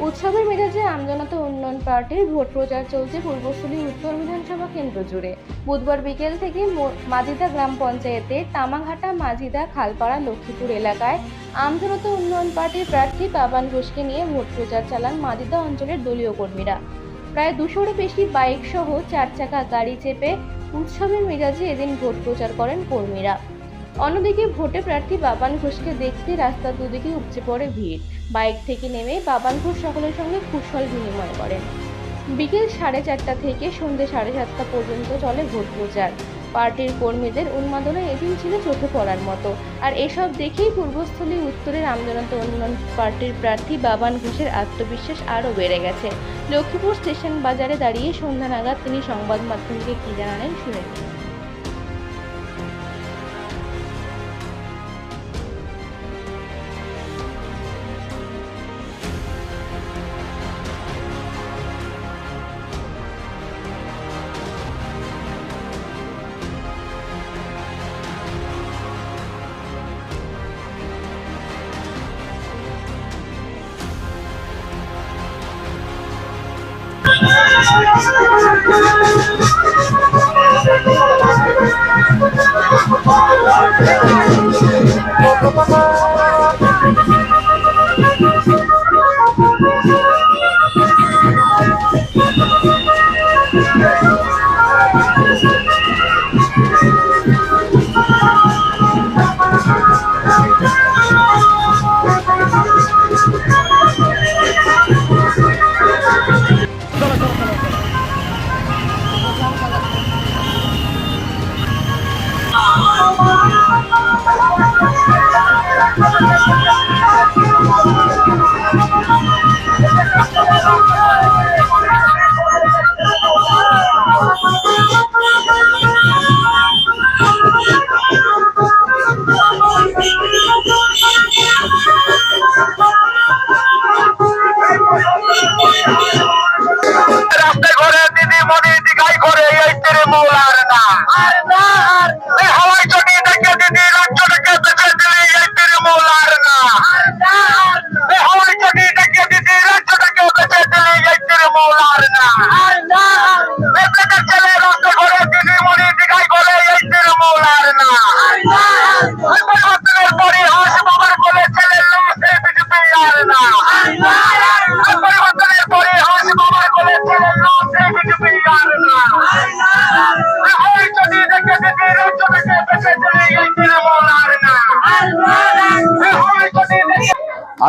উৎসবের মেজাজে আমজনতা উন্নয়ন পার্টির ভোট প্রচার চলছে পূর্বস্থলী উত্তর বিধানসভা কেন্দ্র জুড়ে। বুধবার বিকেল থেকে মাজিদা গ্রাম পঞ্চায়েতের তামাঘাটা মাজিদা খালপাড়া লক্ষ্মীপুর এলাকায় আমজনতা উন্নয়ন পার্টির প্রার্থী বাবান ঘোষকে নিয়ে ভোট প্রচার চালান মাজিদা অঞ্চলের দলীয় কর্মীরা। প্রায় 200-এরও বেশি বাইক সহ 4 চাকা গাড়ি চেপে উৎসবের মেজাজে এদিন ভোট প্রচার করেন কর্মীরা। অন্যদিকে ভোটে প্রার্থী বাবান ঘোষকে দেখতে রাস্তার দুদিকে উপচে পড়ে ভিড়। বাইক থেকে নেমে বাবান ঘোষ সকলের সঙ্গে কুশল বিনিময় করেন। বিকেল 4:30 থেকে সন্ধ্যে 7:30 পর্যন্ত চলে ভোট প্রচার। পার্টির কর্মীদের উন্মাদনা এদিন ছিল চোখে পড়ার মতো। আর এসব দেখেই পূর্বস্থলী উত্তরের আমজনতা উন্নয়ন পার্টির প্রার্থী বাবান ঘোষের আত্মবিশ্বাস আরও বেড়ে গেছে। লক্ষ্মীপুর স্টেশন বাজারে দাঁড়িয়ে সন্ধ্যা নাগাদ তিনি সংবাদ মাধ্যমকে কি জানালেন শুনে নিন।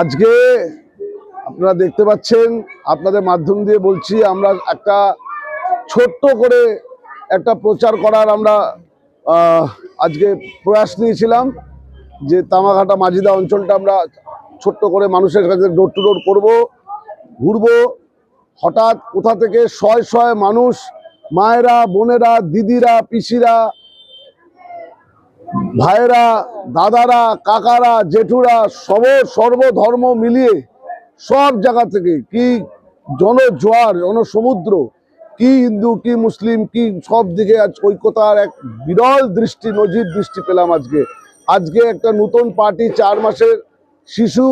আজকে আপনারা দেখতে পাচ্ছেন, আপনাদের মাধ্যম দিয়ে বলছি, আমরা একটা ছোট্ট করে একটা প্রচার করার আমরা আজকে প্রয়াস নিয়েছিলাম যে তামাঘাটা মাজিদা অঞ্চলটা আমরা ছোট্ট করে মানুষের কাছে ডোর টু ডোর করবো, ঘুরবো। হঠাৎ কোথা থেকে শয় শয় মানুষ, মায়েরা, বোনেরা, দিদিরা, পিসিরা, ভাইয়েরা, দাদারা, কাকারা, জেঠুরা, সর্বধর্ম মিলিয়ে সব জায়গা থেকে, কি জনজোয়ার, জনসমুদ্র, কি হিন্দু, কি মুসলিম, কি সব দিকে আজ ঐক্যতার এক বিরল দৃষ্টি, নজির দৃষ্টি পেলাম। আজকে একটা নতুন পার্টি, 4 মাসের শিশু,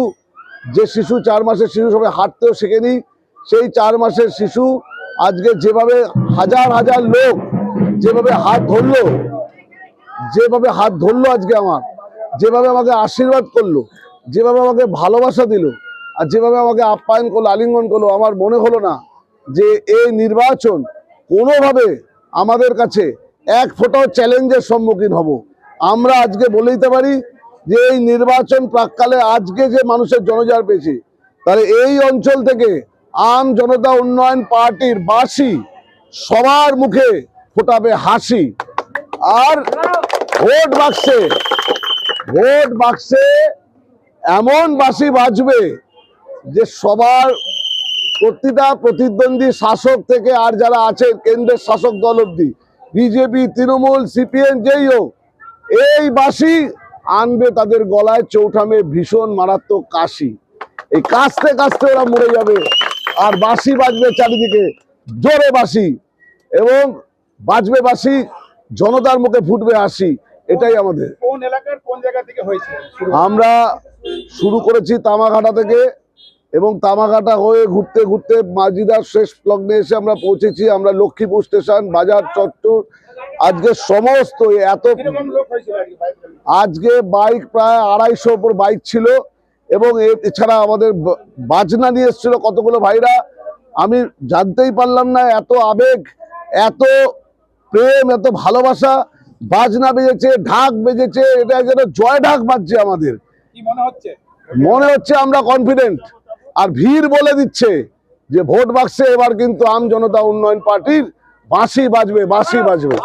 যে শিশু 4 মাসের শিশু সবাই হাঁটতেও শেখেনি, সেই 4 মাসের শিশু আজকে যেভাবে হাজার হাজার লোক যেভাবে হাত ধরলো আজকে আমার, যেভাবে আমাকে আশীর্বাদ করলো, যেভাবে আমাকে ভালোবাসা দিল, আর যেভাবে আমাকে আপ্যায়ন করলো, আলিঙ্গন করলো, আমার মনে হলো না যে এই নির্বাচন কোনোভাবে আমাদের কাছে এক ফোঁটাও চ্যালেঞ্জের সম্মুখীন হব। আমরা আজকে বলে দিতে পারি যে এই নির্বাচন প্রাককালে আজকে যে মানুষের জনজার পেয়েছি, তাহলে এই অঞ্চল থেকে আম জনতা উন্নয়ন পার্টির বাসী সবার মুখে ফোটাবে হাসি। আর ভোট বাক্সে এমন বাঁশি বাজবে যে সবার, প্রতিটা প্রতিদ্বন্দ্বী শাসক থেকে আর যারা আছেন কেন্দ্রের শাসক দল অব্দি, বিজেপি, তৃণমূল, সিপিএম, যেই হোক, এই বাঁশি আনবে তাদের গলায় চৌঠামে ভীষণ মারাত্মক কাশি। এই কাশতে কাশতে ওরা মরে যাবে, আর বাঁশি বাজবে চারিদিকে, জোরে বাঁশি, এবং বাজবে বাঁশি, জনতার মুখে ফুটবে হাসি। এটাই আমাদের। কোন এলাকার কোন জায়গা থেকে হয়েছে? আমরা শুরু করেছি তামাঘাটা থেকে, এবং তামাকাটা হয়ে ঘুরতে ঘুরতে মাজিদার শেষ লগ্নে এসে আমরা পৌঁছেছি। আমরা লক্ষ্মীপুর স্টেশন, বাজার চত্বর, আজকে সমস্ত এত আজকে বাইক প্রায় 250 উপর বাইক ছিল এবং এছাড়া আমাদের বাজনা নিয়ে এসেছিল কতগুলো ভাইরা। আমি জানতেই পারলাম না এত আবেগ, এত প্রেম, এত ভালোবাসা। বাজনা বেজেছে, ঢাক বেজেছে, এটা যেন জয় ঢাক বাজছে। আমাদের কি মনে হচ্ছে? মনে হচ্ছে আমরা কনফিডেন্ট। আর ভিড় বলে দিচ্ছে যে ভোট বাক্সে এবার কিন্তু আম জনতা উন্নয়ন পার্টির বাঁশি বাজবে, বাঁশি বাজবে।